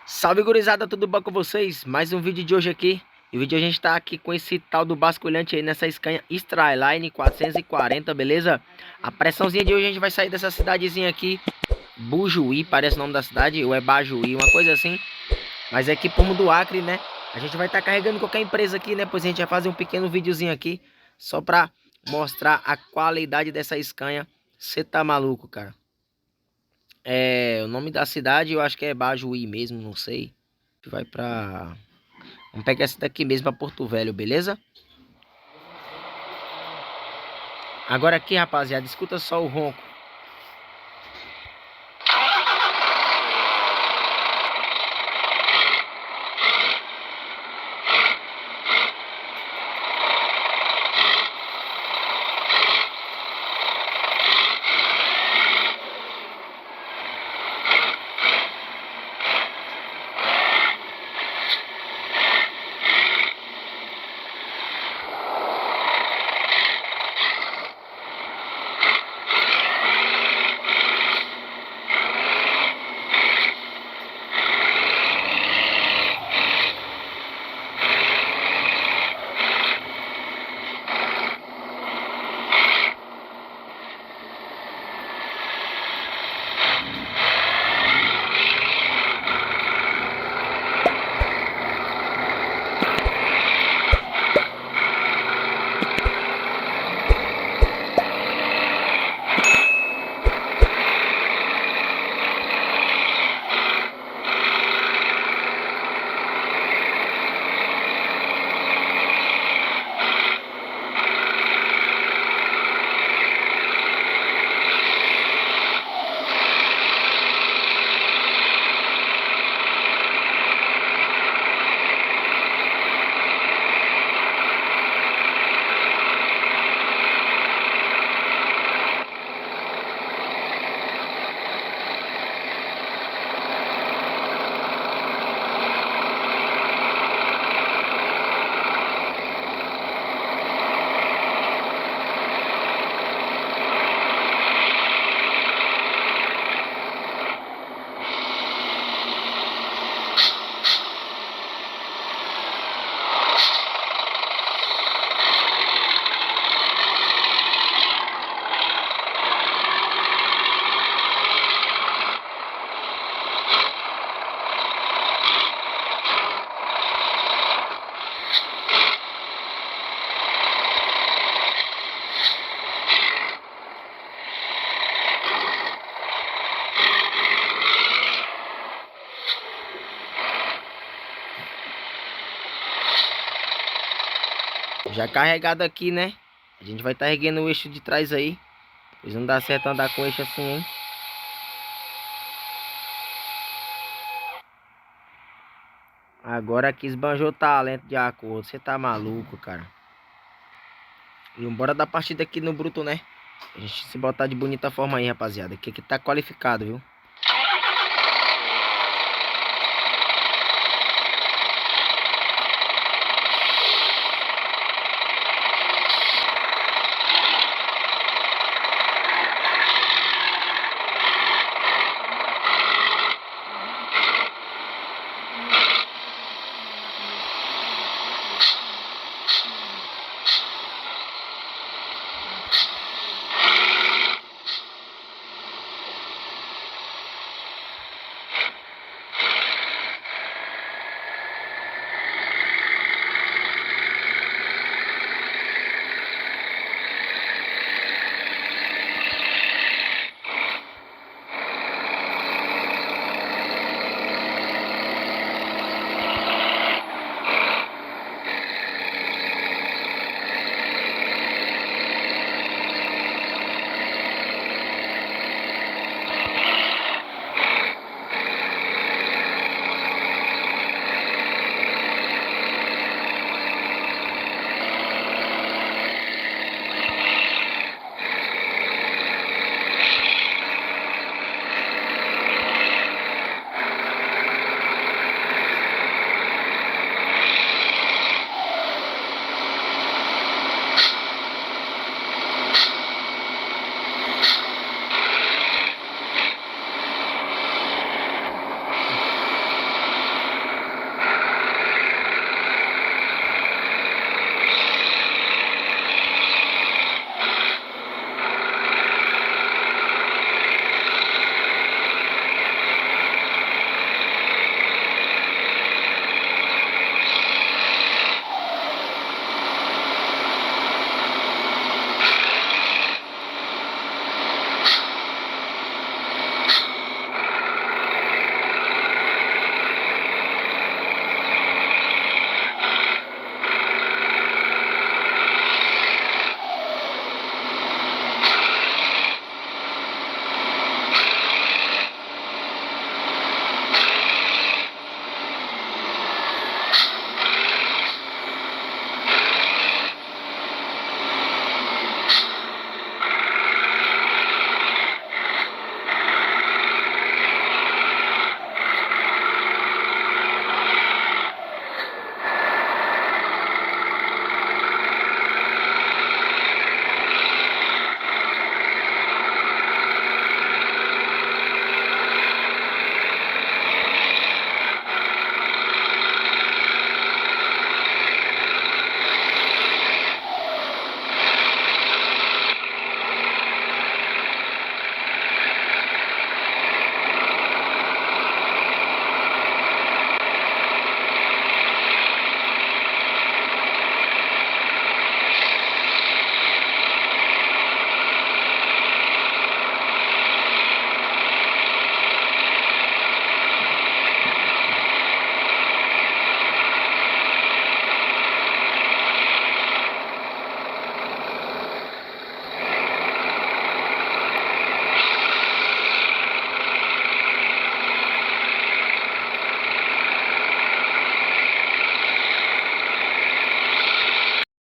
Salve gurizada, tudo bom com vocês? Mais um vídeo de hoje aqui. E o vídeo de hoje a gente tá aqui com esse tal do basculhante aí nessa Scania Straline 440, beleza? A pressãozinha de hoje a gente vai sair dessa cidadezinha aqui, Bujuí, parece o nome da cidade, ou é Bajuí, uma coisa assim. Mas é aqui pro do Acre, né? A gente vai estar carregando qualquer empresa aqui, né? Pois a gente vai fazer um pequeno videozinho aqui, só pra mostrar a qualidade dessa Scania. Você tá maluco, cara? O nome da cidade eu acho que é Bajuí mesmo, não sei. Vai pra... Vamos pegar essa daqui mesmo pra Porto Velho, beleza? Agora aqui, rapaziada, escuta só o ronco. Já carregado aqui, né? A gente vai estar erguendo o eixo de trás aí. Pois não dá certo andar com o eixo assim, hein? Agora aqui esbanjou talento de acordo. Você tá maluco, cara. E bora dar partida aqui no bruto, né? A gente se botar de bonita forma aí, rapaziada. Que aqui tá qualificado, viu?